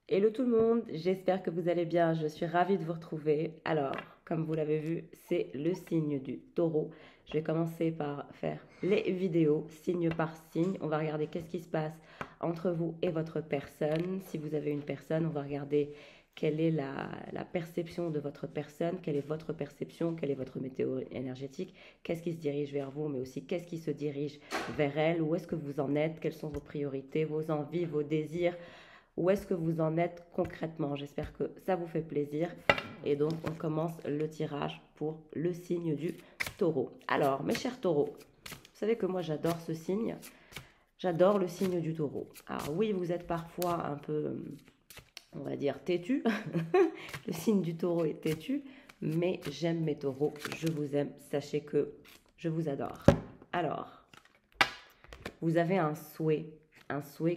Hello tout le monde, j'espère que vous allez bien, je suis ravie de vous retrouver. Alors, comme vous l'avez vu, c'est le signe du taureau. Je vais commencer par faire les vidéos, signe par signe. On va regarder qu'est-ce qui se passe entre vous et votre personne. Si vous avez une personne, on va regarder quelle est la perception de votre personne, quelle est votre perception, quelle est votre météo énergétique, qu'est-ce qui se dirige vers vous, mais aussi qu'est-ce qui se dirige vers elle, où est-ce que vous en êtes, quelles sont vos priorités, vos envies, vos désirs. Où est-ce que vous en êtes concrètement? J'espère que ça vous fait plaisir. Et donc, on commence le tirage pour le signe du taureau. Alors, mes chers taureaux, vous savez que moi, j'adore ce signe. J'adore le signe du taureau. Alors oui, vous êtes parfois un peu, on va dire, têtu. Le signe du taureau est têtu. Mais j'aime mes taureaux. Je vous aime. Sachez que je vous adore. Alors, vous avez un souhait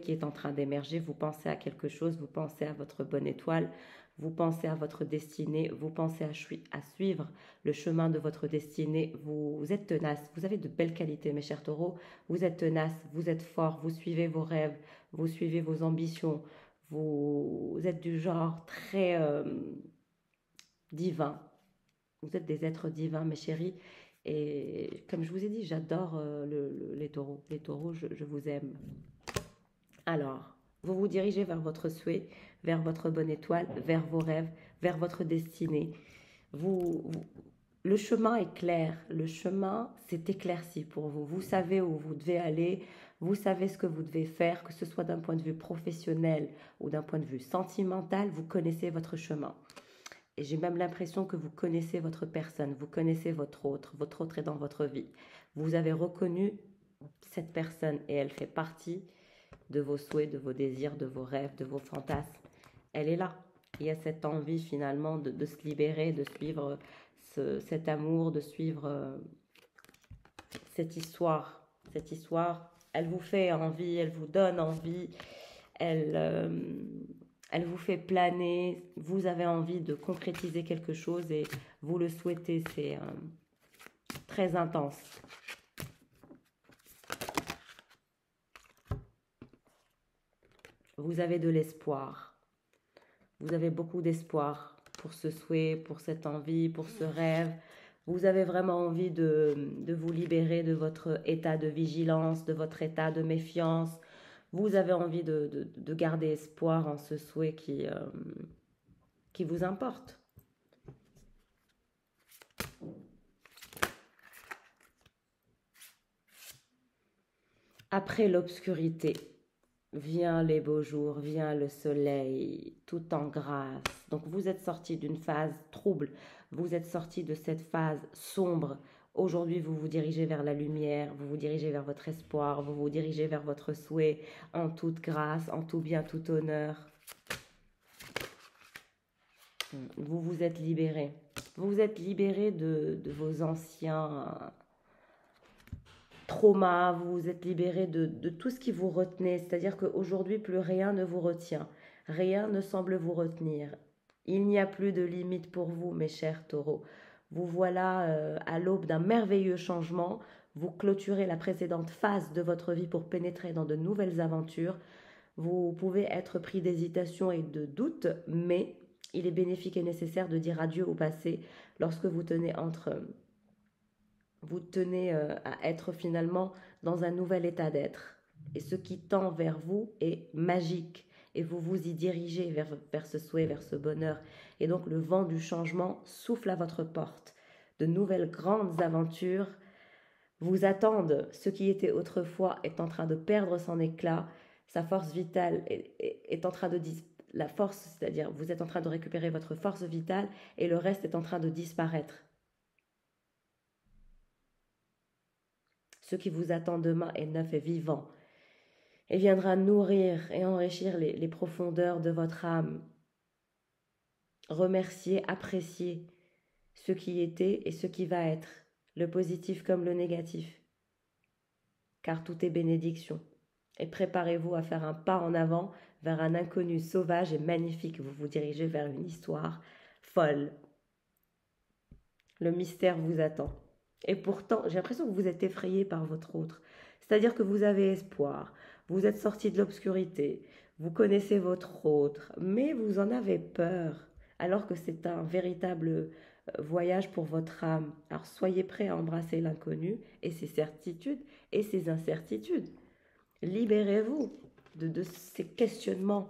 qui est en train d'émerger, vous pensez à quelque chose, vous pensez à votre bonne étoile, vous pensez à votre destinée, vous pensez à suivre le chemin de votre destinée, vous êtes tenace, vous avez de belles qualités mes chers taureaux, vous êtes tenace, vous êtes fort, vous suivez vos rêves, vous suivez vos ambitions, vous êtes du genre très divin, vous êtes des êtres divins mes chéris. Et comme je vous ai dit, j'adore les taureaux. Les taureaux, je vous aime. Alors, vous vous dirigez vers votre souhait, vers votre bonne étoile, vers vos rêves, vers votre destinée. Le chemin est clair, le chemin s'est éclairci pour vous. Vous savez où vous devez aller, vous savez ce que vous devez faire, que ce soit d'un point de vue professionnel ou d'un point de vue sentimental, vous connaissez votre chemin. Et j'ai même l'impression que vous connaissez votre personne, vous connaissez votre autre est dans votre vie. Vous avez reconnu cette personne et elle fait partie de vos souhaits, de vos désirs, de vos rêves, de vos fantasmes. Elle est là. Il y a cette envie finalement de se libérer, de suivre cet amour, de suivre cette histoire. Cette histoire, elle vous fait envie, elle vous donne envie, elle, euh, elle vous fait planer. Vous avez envie de concrétiser quelque chose et vous le souhaitez. C'est très intense. Vous avez de l'espoir. Vous avez beaucoup d'espoir pour ce souhait, pour cette envie, pour ce rêve. Vous avez vraiment envie de vous libérer de votre état de vigilance, de votre état de méfiance. Vous avez envie de garder espoir en ce souhait qui vous importe. Après l'obscurité, vient les beaux jours, vient le soleil, tout en grâce. Donc vous êtes sorti d'une phase trouble, vous êtes sorti de cette phase sombre. Aujourd'hui, vous vous dirigez vers la lumière, vous vous dirigez vers votre espoir, vous vous dirigez vers votre souhait en toute grâce, en tout bien, tout honneur. Vous vous êtes libéré. Vous vous êtes libéré de vos anciens traumas, vous vous êtes libéré de tout ce qui vous retenait. C'est-à-dire qu'aujourd'hui, plus rien ne vous retient. Rien ne semble vous retenir. Il n'y a plus de limite pour vous, mes chers taureaux. Vous voilà à l'aube d'un merveilleux changement. Vous clôturez la précédente phase de votre vie pour pénétrer dans de nouvelles aventures. Vous pouvez être pris d'hésitation et de doute, mais il est bénéfique et nécessaire de dire adieu au passé lorsque vous tenez à être finalement dans un nouvel état d'être. Et ce qui tend vers vous est magique. Et vous vous y dirigez vers ce souhait, vers ce bonheur. Et donc le vent du changement souffle à votre porte. De nouvelles grandes aventures vous attendent. Ce qui était autrefois est en train de perdre son éclat. Sa force vitale est en train de la force, c'est-à-dire vous êtes en train de récupérer votre force vitale et le reste est en train de disparaître. Ce qui vous attend demain est neuf et vivant et viendra nourrir et enrichir les profondeurs de votre âme. Remerciez, appréciez ce qui était et ce qui va être, le positif comme le négatif, car tout est bénédiction. Et préparez-vous à faire un pas en avant vers un inconnu sauvage et magnifique. Vous vous dirigez vers une histoire folle. Le mystère vous attend. Et pourtant, j'ai l'impression que vous êtes effrayé par votre autre. C'est-à-dire que vous avez espoir, vous êtes sorti de l'obscurité, Vous connaissez votre autre, mais vous en avez peur, alors que c'est un véritable voyage pour votre âme. Alors soyez prêts à embrasser l'inconnu et ses certitudes et ses incertitudes. Libérez-vous de ces questionnements.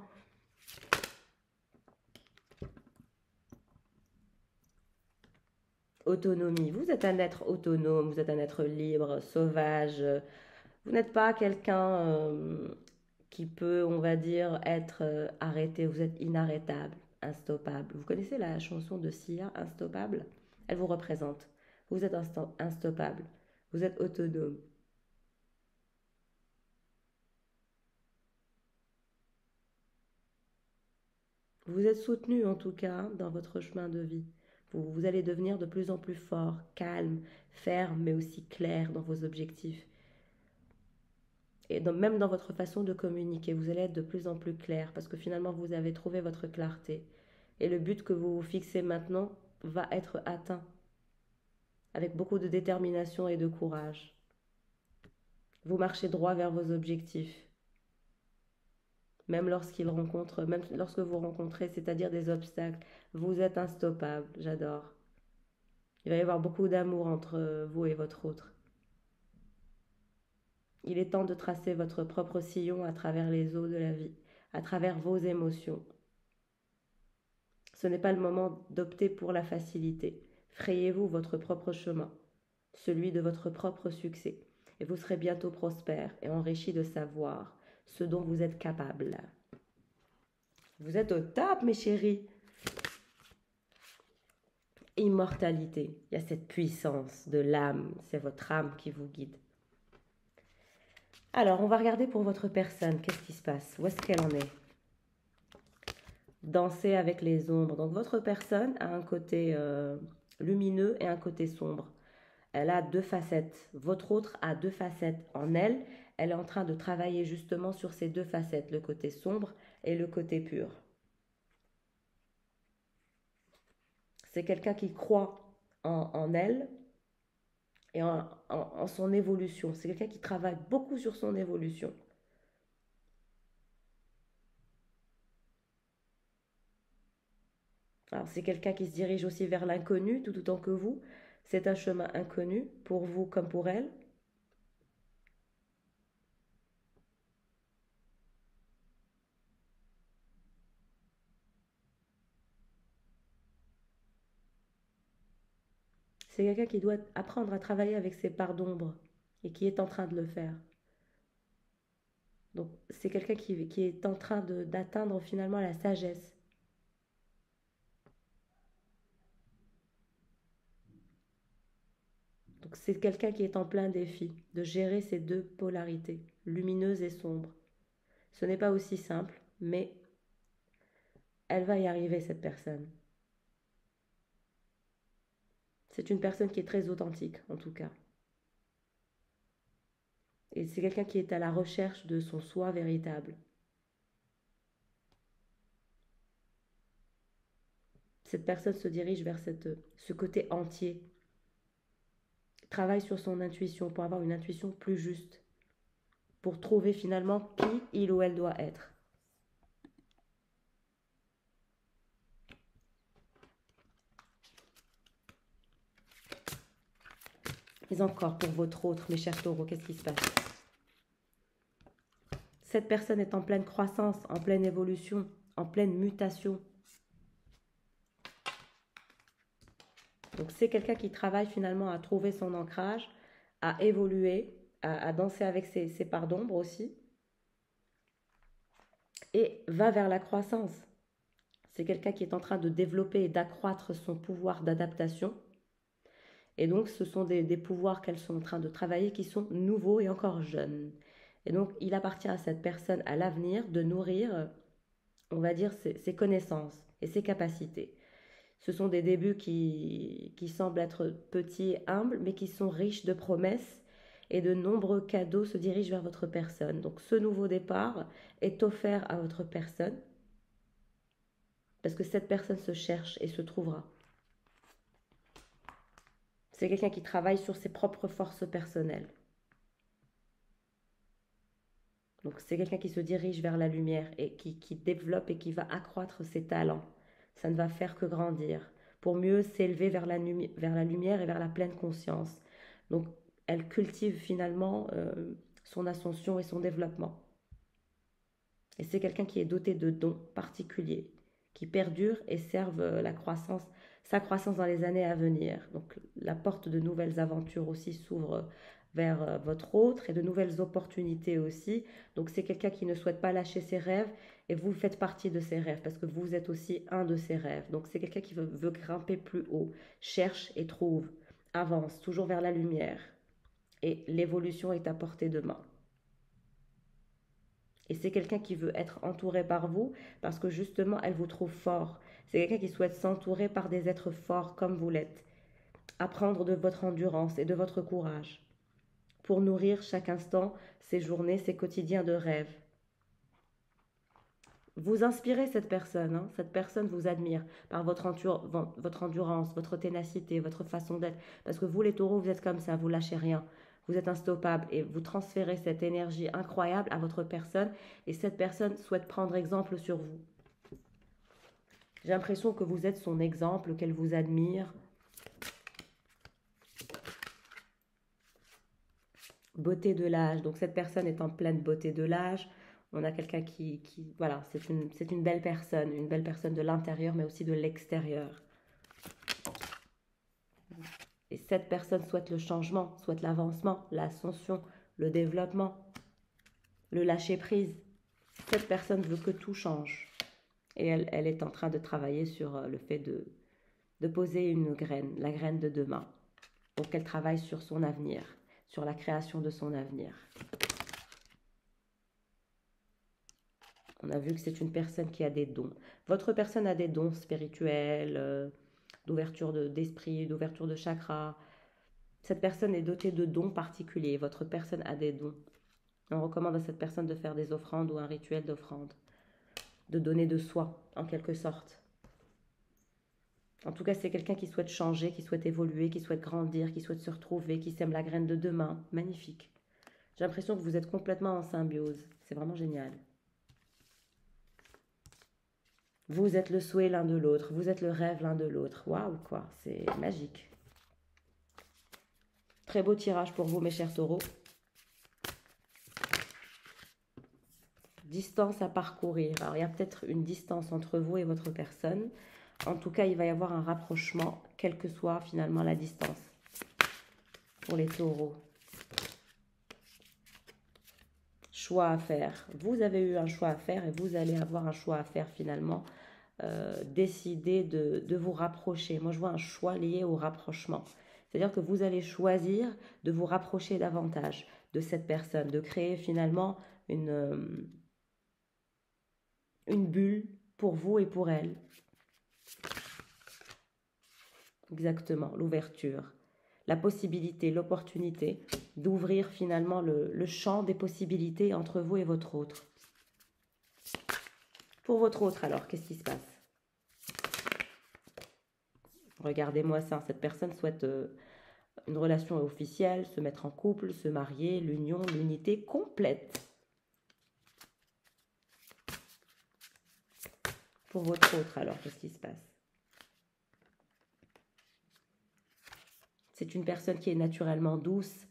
Autonomie. Vous êtes un être autonome, vous êtes un être libre, sauvage. Vous n'êtes pas quelqu'un qui peut, on va dire, être arrêté. Vous êtes inarrêtable, instoppable. Vous connaissez la chanson de Sia, Instoppable? Elle vous représente. Vous êtes instoppable. Vous êtes autonome. Vous êtes soutenu en tout cas dans votre chemin de vie. Vous allez devenir de plus en plus fort, calme, ferme, mais aussi clair dans vos objectifs. Et même dans votre façon de communiquer, vous allez être de plus en plus clair parce que finalement vous avez trouvé votre clarté. Et le but que vous vous fixez maintenant va être atteint avec beaucoup de détermination et de courage. Vous marchez droit vers vos objectifs, même même lorsque vous rencontrez, c'est-à-dire des obstacles. Vous êtes instoppable, j'adore. Il va y avoir beaucoup d'amour entre vous et votre autre. Il est temps de tracer votre propre sillon à travers les eaux de la vie, à travers vos émotions. Ce n'est pas le moment d'opter pour la facilité. Frayez-vous votre propre chemin, celui de votre propre succès, et vous serez bientôt prospère et enrichi de savoir ce dont vous êtes capable. Vous êtes au top, mes chéris. Immortalité, il y a cette puissance de l'âme, c'est votre âme qui vous guide. Alors, on va regarder pour votre personne, qu'est-ce qui se passe? Où est-ce qu'elle en est? Danser avec les ombres. Donc, votre personne a un côté lumineux et un côté sombre. Elle a deux facettes. Votre autre a deux facettes en elle. Elle est en train de travailler justement sur ces deux facettes, le côté sombre et le côté pur. C'est quelqu'un qui croit en elle et en son évolution. C'est quelqu'un qui travaille beaucoup sur son évolution. Alors, c'est quelqu'un qui se dirige aussi vers l'inconnu, tout autant que vous. C'est un chemin inconnu, pour vous comme pour elle. C'est quelqu'un qui doit apprendre à travailler avec ses parts d'ombre et qui est en train de le faire. Donc, c'est quelqu'un qui est en train d'atteindre finalement la sagesse. Donc, c'est quelqu'un qui est en plein défi de gérer ces deux polarités, lumineuse et sombre. Ce n'est pas aussi simple, mais elle va y arriver, cette personne. C'est une personne qui est très authentique, en tout cas. Et c'est quelqu'un qui est à la recherche de son soi véritable. Cette personne se dirige vers ce côté entier, travaille sur son intuition pour avoir une intuition plus juste, pour trouver finalement qui il ou elle doit être. Mais encore pour votre autre, mes chers taureaux, qu'est-ce qui se passe? Cette personne est en pleine croissance, en pleine évolution, en pleine mutation. Donc c'est quelqu'un qui travaille finalement à trouver son ancrage, à évoluer, à danser avec ses parts d'ombre aussi, et va vers la croissance. C'est quelqu'un qui est en train de développer et d'accroître son pouvoir d'adaptation. Et donc, ce sont des pouvoirs qu'elles sont en train de travailler qui sont nouveaux et encore jeunes. Et donc, il appartient à cette personne à l'avenir de nourrir, on va dire, ses connaissances et ses capacités. Ce sont des débuts qui semblent être petits et humbles, mais qui sont riches de promesses et de nombreux cadeaux se dirigent vers votre personne. Donc, ce nouveau départ est offert à votre personne parce que cette personne se cherche et se trouvera. C'est quelqu'un qui travaille sur ses propres forces personnelles. Donc c'est quelqu'un qui se dirige vers la lumière et qui développe et qui va accroître ses talents. Ça ne va faire que grandir pour mieux s'élever vers vers la lumière et vers la pleine conscience. Donc elle cultive finalement son ascension et son développement. Et c'est quelqu'un qui est doté de dons particuliers, qui perdurent et servent sa croissance dans les années à venir. Donc la porte de nouvelles aventures aussi s'ouvre vers votre autre et de nouvelles opportunités aussi. Donc c'est quelqu'un qui ne souhaite pas lâcher ses rêves et vous faites partie de ses rêves parce que vous êtes aussi un de ses rêves. Donc c'est quelqu'un qui veut grimper plus haut, cherche et trouve, avance toujours vers la lumière. Et l'évolution est à portée de main. Et c'est quelqu'un qui veut être entouré par vous parce que justement, elle vous trouve fort. C'est quelqu'un qui souhaite s'entourer par des êtres forts comme vous l'êtes. Apprendre de votre endurance et de votre courage pour nourrir chaque instant ses journées, ses quotidiens de rêve. Vous inspirez cette personne, hein. Cette personne vous admire par votre endurance, votre ténacité, votre façon d'être. Parce que vous les taureaux, vous êtes comme ça, vous lâchez rien. Vous êtes instoppable et vous transférez cette énergie incroyable à votre personne et cette personne souhaite prendre exemple sur vous. J'ai l'impression que vous êtes son exemple, qu'elle vous admire. Beauté de l'âge, donc cette personne est en pleine beauté de l'âge. On a quelqu'un voilà, c'est une belle personne de l'intérieur mais aussi de l'extérieur. Et cette personne souhaite le changement, souhaite l'avancement, l'ascension, le développement, le lâcher-prise. Cette personne veut que tout change. Et elle est en train de travailler sur le fait de poser une graine, la graine de demain. Donc elle travaille sur son avenir, sur la création de son avenir. On a vu que c'est une personne qui a des dons. Votre personne a des dons spirituels, d'ouverture d'esprit, d'ouverture de chakra. Cette personne est dotée de dons particuliers. Votre personne a des dons. On recommande à cette personne de faire des offrandes ou un rituel d'offrande. De donner de soi, en quelque sorte. En tout cas, c'est quelqu'un qui souhaite changer, qui souhaite évoluer, qui souhaite grandir, qui souhaite se retrouver, qui sème la graine de demain. Magnifique. J'ai l'impression que vous êtes complètement en symbiose. C'est vraiment génial. Vous êtes le souhait l'un de l'autre, vous êtes le rêve l'un de l'autre. Waouh, quoi, c'est magique. Très beau tirage pour vous, mes chers taureaux. Distance à parcourir. Alors, il y a peut-être une distance entre vous et votre personne. En tout cas, il va y avoir un rapprochement, quelle que soit finalement la distance pour les taureaux. Choix à faire. Vous avez eu un choix à faire et vous allez avoir un choix à faire finalement. Décider de vous rapprocher. Moi, je vois un choix lié au rapprochement. C'est-à-dire que vous allez choisir de vous rapprocher davantage de cette personne, de créer finalement une bulle pour vous et pour elle. Exactement, l'ouverture, la possibilité, l'opportunité d'ouvrir finalement le champ des possibilités entre vous et votre autre. Pour votre autre, alors, qu'est-ce qui se passe? Regardez-moi ça, cette personne souhaite une relation officielle, se mettre en couple, se marier, l'union, l'unité complète. Pour votre autre, alors, qu'est-ce qui se passe? C'est une personne qui est naturellement douce.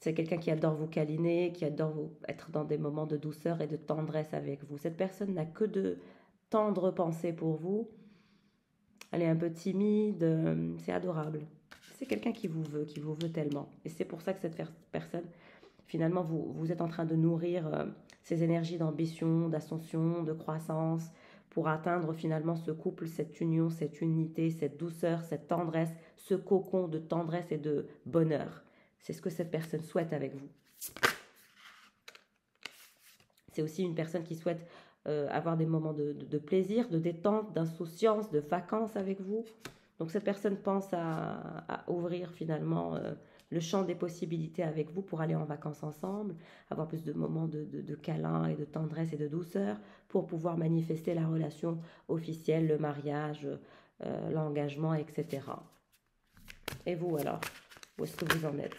C'est quelqu'un qui adore vous câliner, qui adore être dans des moments de douceur et de tendresse avec vous. Cette personne n'a que de tendres pensées pour vous. Elle est un peu timide, c'est adorable. C'est quelqu'un qui vous veut tellement. Et c'est pour ça que cette personne, finalement, vous êtes en train de nourrir ces énergies d'ambition, d'ascension, de croissance, pour atteindre finalement ce couple, cette union, cette unité, cette douceur, cette tendresse, ce cocon de tendresse et de bonheur. C'est ce que cette personne souhaite avec vous. C'est aussi une personne qui souhaite avoir des moments de plaisir, de détente, d'insouciance, de vacances avec vous. Donc cette personne pense à ouvrir finalement le champ des possibilités avec vous pour aller en vacances ensemble, avoir plus de moments de câlin et de tendresse et de douceur pour pouvoir manifester la relation officielle, le mariage, l'engagement, etc. Et vous alors, où est-ce que vous en êtes?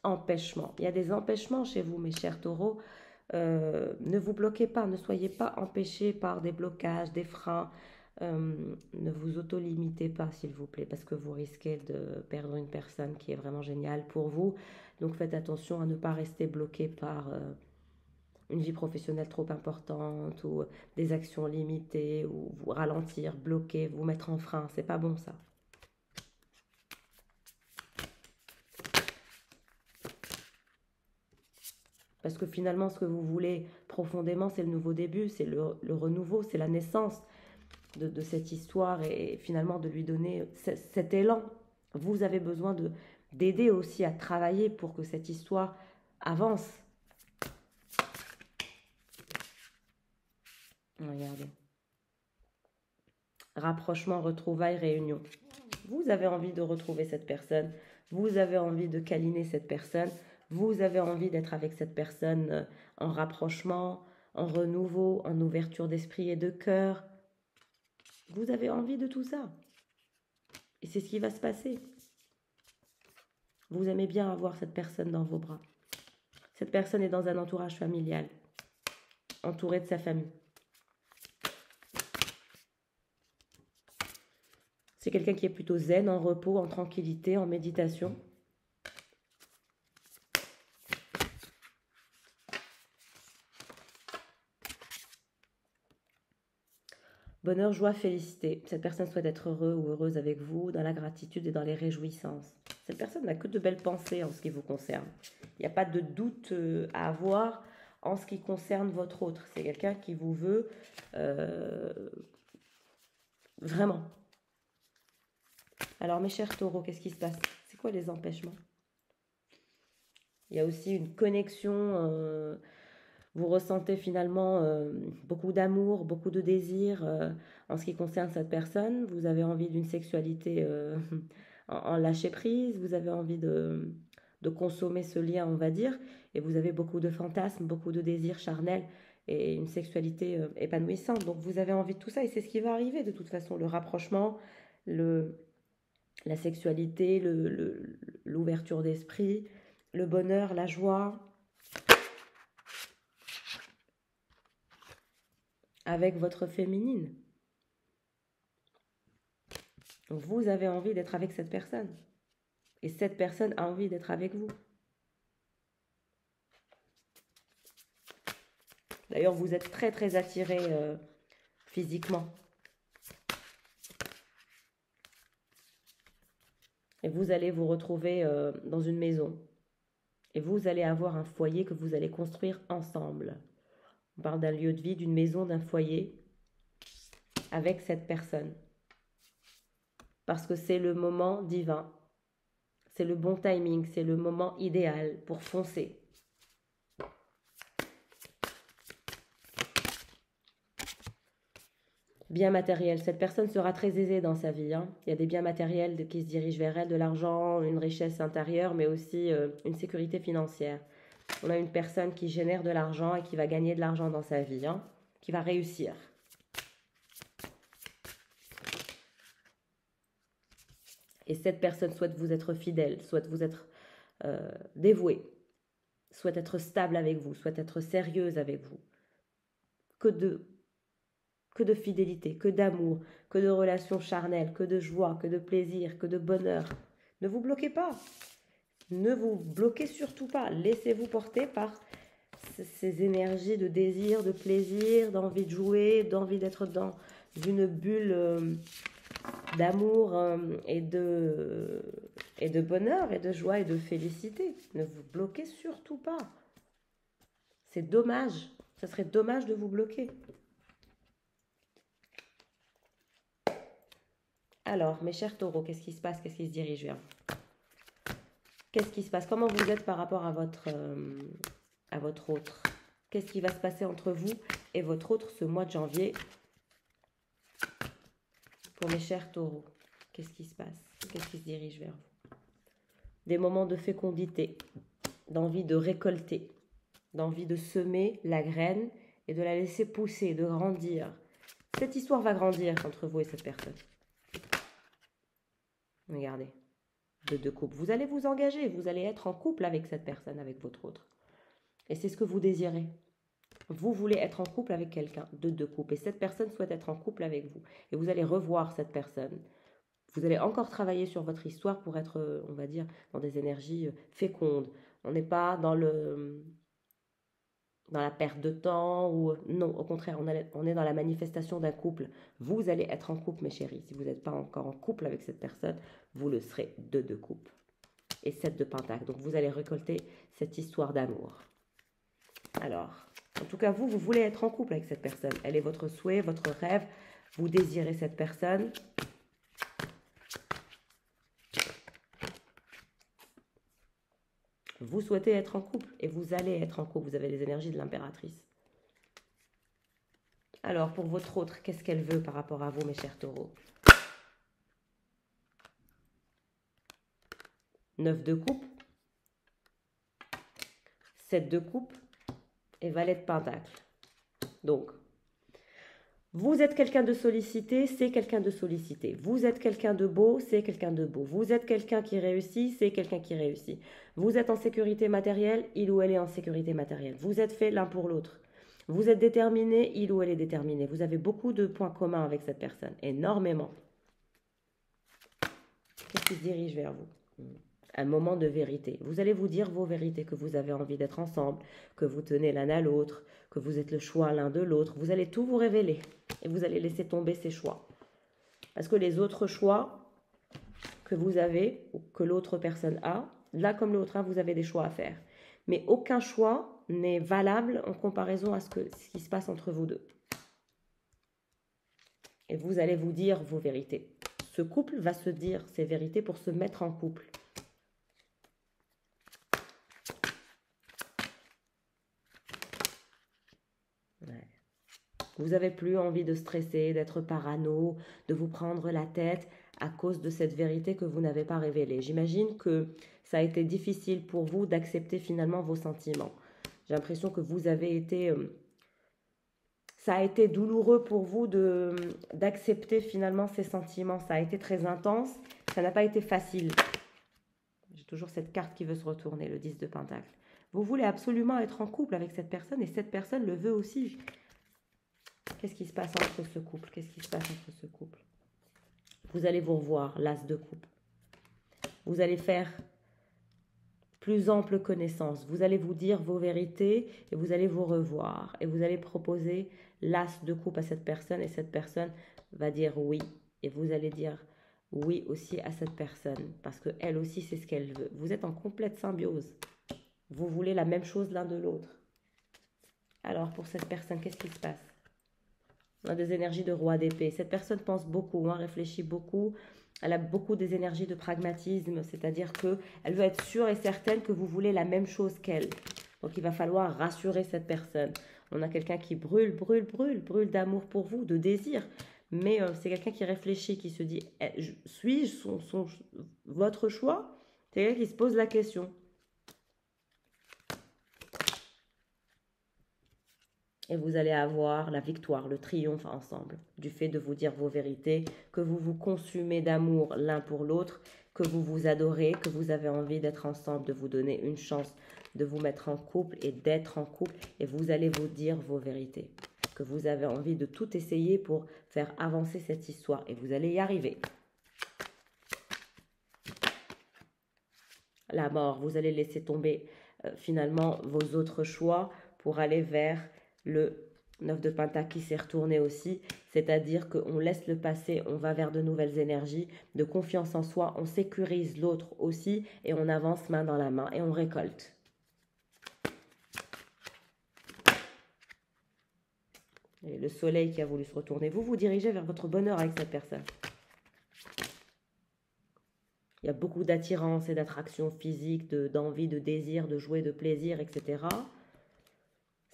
empêchements. Il y a des empêchements chez vous, mes chers taureaux. Ne vous bloquez pas, ne soyez pas empêchés par des blocages, des freins. Ne vous auto-limitez pas, s'il vous plaît, parce que vous risquez de perdre une personne qui est vraiment géniale pour vous. Donc faites attention à ne pas rester bloqué par une vie professionnelle trop importante ou des actions limitées ou vous ralentir, bloquer, vous mettre en frein. C'est pas bon ça. Parce que finalement, ce que vous voulez profondément, c'est le nouveau début, c'est le renouveau, c'est la naissance de cette histoire et finalement de lui donner cet élan. Vous avez besoin d'aider aussi à travailler pour que cette histoire avance. Regardez. Rapprochement, retrouvailles, réunion. Vous avez envie de retrouver cette personne. Vous avez envie de câliner cette personne. Vous avez envie d'être avec cette personne en rapprochement, en renouveau, en ouverture d'esprit et de cœur. Vous avez envie de tout ça. Et c'est ce qui va se passer. Vous aimez bien avoir cette personne dans vos bras. Cette personne est dans un entourage familial, entourée de sa famille. C'est quelqu'un qui est plutôt zen, en repos, en tranquillité, en méditation. Bonheur, joie, félicité. Cette personne souhaite être heureux ou heureuse avec vous, dans la gratitude et dans les réjouissances. Cette personne n'a que de belles pensées en ce qui vous concerne. Il n'y a pas de doute à avoir en ce qui concerne votre autre. C'est quelqu'un qui vous veut vraiment. Alors mes chers taureaux, qu'est-ce qui se passe? C'est quoi les empêchements? Il y a aussi une connexion, vous ressentez finalement beaucoup d'amour, beaucoup de désir en ce qui concerne cette personne. Vous avez envie d'une sexualité en lâcher prise, vous avez envie de consommer ce lien, on va dire, et vous avez beaucoup de fantasmes, beaucoup de désirs charnels et une sexualité épanouissante. Donc vous avez envie de tout ça et c'est ce qui va arriver de toute façon, le rapprochement, la sexualité, l'ouverture d'esprit, le bonheur, la joie, avec votre féminine. Donc vous avez envie d'être avec cette personne. Et cette personne a envie d'être avec vous. D'ailleurs, vous êtes très très attirés physiquement. Et vous allez vous retrouver dans une maison. Et vous allez avoir un foyer que vous allez construire ensemble. On parle d'un lieu de vie, d'une maison, d'un foyer avec cette personne. Parce que c'est le moment divin. C'est le bon timing, c'est le moment idéal pour foncer. Biens matériels. Cette personne sera très aisée dans sa vie. Il y a des biens matériels qui se dirigent vers elle, de l'argent, une richesse intérieure, mais aussi une sécurité financière. On a une personne qui génère de l'argent et qui va gagner de l'argent dans sa vie, qui va réussir. Et cette personne souhaite vous être fidèle, souhaite vous être dévouée, souhaite être stable avec vous, souhaite être sérieuse avec vous. Que de fidélité, que d'amour, que de relations charnelles, que de joie, que de plaisir, que de bonheur. Ne vous bloquez pas. Ne vous bloquez surtout pas. Laissez-vous porter par ces énergies de désir, de plaisir, d'envie de jouer, d'envie d'être dans une bulle d'amour et de bonheur et de joie et de félicité. Ne vous bloquez surtout pas. C'est dommage. Ça serait dommage de vous bloquer. Alors, mes chers taureaux, qu'est-ce qui se passe? Qu'est-ce qui se dirige vers vous? Qu'est-ce qui se passe? Comment vous êtes par rapport à votre autre? Qu'est-ce qui va se passer entre vous et votre autre ce mois de janvier? Pour mes chers taureaux, qu'est-ce qui se passe? Qu'est-ce qui se dirige vers vous? Des moments de fécondité, d'envie de récolter, d'envie de semer la graine et de la laisser pousser, de grandir. Cette histoire va grandir entre vous et cette personne. Regardez. de 2 coupes. Vous allez vous engager, vous allez être en couple avec cette personne, avec votre autre. Et c'est ce que vous désirez. Vous voulez être en couple avec quelqu'un de 2 coupes. Et cette personne souhaite être en couple avec vous. Et vous allez revoir cette personne. Vous allez encore travailler sur votre histoire pour être, on va dire, dans des énergies fécondes. On n'est pas dans la perte de temps ou non, au contraire, on est dans la manifestation d'un couple. Vous allez être en couple, mes chéris. Si vous n'êtes pas encore en couple avec cette personne, vous le serez de 2 coupes. Et 7 de pentacles. Donc vous allez récolter cette histoire d'amour. Alors, en tout cas, vous voulez être en couple avec cette personne. Elle est votre souhait, votre rêve. Vous désirez cette personne. Vous souhaitez être en couple et vous allez être en couple. Vous avez les énergies de l'impératrice. Alors, pour votre autre, qu'est-ce qu'elle veut par rapport à vous, mes chers taureaux? 9 de coupe, 7 de coupe et valet de pentacle. Donc, vous êtes quelqu'un de sollicité, c'est quelqu'un de sollicité. Vous êtes quelqu'un de beau, c'est quelqu'un de beau. Vous êtes quelqu'un qui réussit, c'est quelqu'un qui réussit. Vous êtes en sécurité matérielle, il ou elle est en sécurité matérielle. Vous êtes fait l'un pour l'autre. Vous êtes déterminé, il ou elle est déterminé. Vous avez beaucoup de points communs avec cette personne, énormément. Qu'est-ce qui se dirige vers vous? Un moment de vérité. Vous allez vous dire vos vérités, que vous avez envie d'être ensemble, que vous tenez l'un à l'autre, que vous êtes le choix l'un de l'autre. Vous allez tout vous révéler et vous allez laisser tomber ces choix. Parce que les autres choix que vous avez ou que l'autre personne a, là comme l'autre, vous avez des choix à faire. Mais aucun choix n'est valable en comparaison à ce qui se passe entre vous deux. Et vous allez vous dire vos vérités. Ce couple va se dire ses vérités pour se mettre en couple. Vous n'avez plus envie de stresser, d'être parano, de vous prendre la tête à cause de cette vérité que vous n'avez pas révélée. J'imagine que ça a été difficile pour vous d'accepter finalement vos sentiments. J'ai l'impression que vous avez été... ça a été douloureux pour vous d'accepter finalement ces sentiments. Ça a été très intense. Ça n'a pas été facile. J'ai toujours cette carte qui veut se retourner, le 10 de Pentacle. Vous voulez absolument être en couple avec cette personne et cette personne le veut aussi. Qu'est-ce qui se passe entre ce couple? Qu'est-ce qui se passe entre ce couple? Vous allez vous revoir, l'as de coupe. Vous allez faire plus ample connaissance. Vous allez vous dire vos vérités et vous allez vous revoir. Et vous allez proposer l'as de coupe à cette personne et cette personne va dire oui. Et vous allez dire oui aussi à cette personne parce qu'elle aussi c'est ce qu'elle veut. Vous êtes en complète symbiose. Vous voulez la même chose l'un de l'autre. Alors pour cette personne, qu'est-ce qui se passe? On a des énergies de roi d'épée. Cette personne pense beaucoup, réfléchit beaucoup. Elle a beaucoup des énergies de pragmatisme, c'est-à-dire qu'elle veut être sûre et certaine que vous voulez la même chose qu'elle. Donc il va falloir rassurer cette personne. On a quelqu'un qui brûle d'amour pour vous, de désir. Mais c'est quelqu'un qui réfléchit, qui se dit, suis-je votre choix? C'est quelqu'un qui se pose la question. Et vous allez avoir la victoire, le triomphe ensemble, du fait de vous dire vos vérités, que vous vous consumez d'amour l'un pour l'autre, que vous vous adorez, que vous avez envie d'être ensemble, de vous donner une chance, de vous mettre en couple et d'être en couple. Et vous allez vous dire vos vérités, que vous avez envie de tout essayer pour faire avancer cette histoire. Et vous allez y arriver. La mort, vous allez laisser tomber finalement vos autres choix pour aller vers le 9 de Pentacle qui s'est retourné aussi, c'est-à-dire qu'on laisse le passé, on va vers de nouvelles énergies, de confiance en soi, on sécurise l'autre aussi et on avance main dans la main et on récolte. Et le soleil qui a voulu se retourner, vous vous dirigez vers votre bonheur avec cette personne. Il y a beaucoup d'attirance et d'attraction physique, d'envie, de désir, de jouer, de plaisir, etc.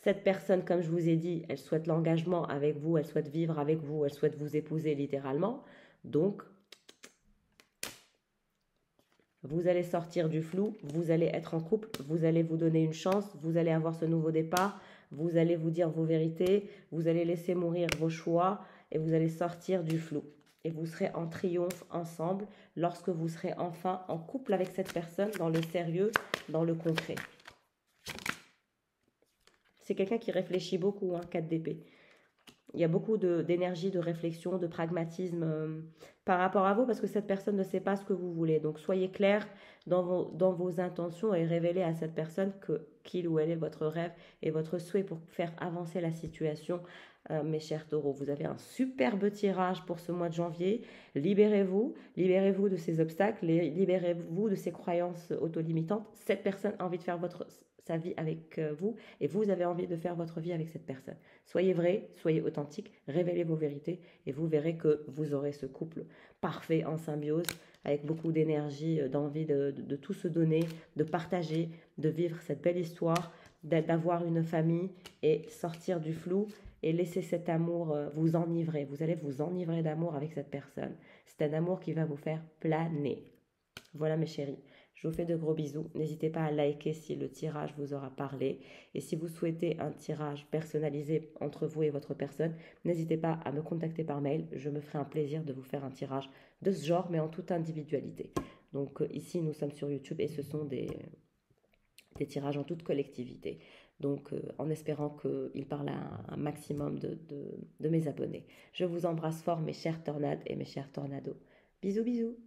Cette personne, comme je vous ai dit, elle souhaite l'engagement avec vous, elle souhaite vivre avec vous, elle souhaite vous épouser littéralement. Donc, vous allez sortir du flou, vous allez être en couple, vous allez vous donner une chance, vous allez avoir ce nouveau départ, vous allez vous dire vos vérités, vous allez laisser mourir vos choix et vous allez sortir du flou. et vous serez en triomphe ensemble lorsque vous serez enfin en couple avec cette personne, dans le sérieux, dans le concret. C'est quelqu'un qui réfléchit beaucoup, hein, 4 d'épée. Il y a beaucoup d'énergie, de réflexion, de pragmatisme par rapport à vous, parce que cette personne ne sait pas ce que vous voulez. Donc soyez clair dans vos intentions et révélez à cette personne qu'il ou elle est votre rêve et votre souhait pour faire avancer la situation. Mes chers taureaux, vous avez un superbe tirage pour ce mois de janvier. Libérez-vous de ces obstacles, libérez-vous de ces croyances autolimitantes. Cette personne a envie de faire sa vie avec vous et vous avez envie de faire votre vie avec cette personne. Soyez vrai, soyez authentique, révélez vos vérités et vous verrez que vous aurez ce couple parfait en symbiose avec beaucoup d'énergie, d'envie de tout se donner, de partager, de vivre cette belle histoire, d'avoir une famille et sortir du flou et laisser cet amour vous enivrer. Vous allez vous enivrer d'amour avec cette personne. C'est un amour qui va vous faire planer. Voilà mes chéris, je vous fais de gros bisous. N'hésitez pas à liker si le tirage vous aura parlé. Et si vous souhaitez un tirage personnalisé entre vous et votre personne, n'hésitez pas à me contacter par mail. Je me ferai un plaisir de vous faire un tirage de ce genre, mais en toute individualité. Donc ici, nous sommes sur YouTube et ce sont des tirages en toute collectivité. Donc en espérant qu'il parle à un maximum de mes abonnés. Je vous embrasse fort mes chers tornades et mes chers tornados. Bisous bisous.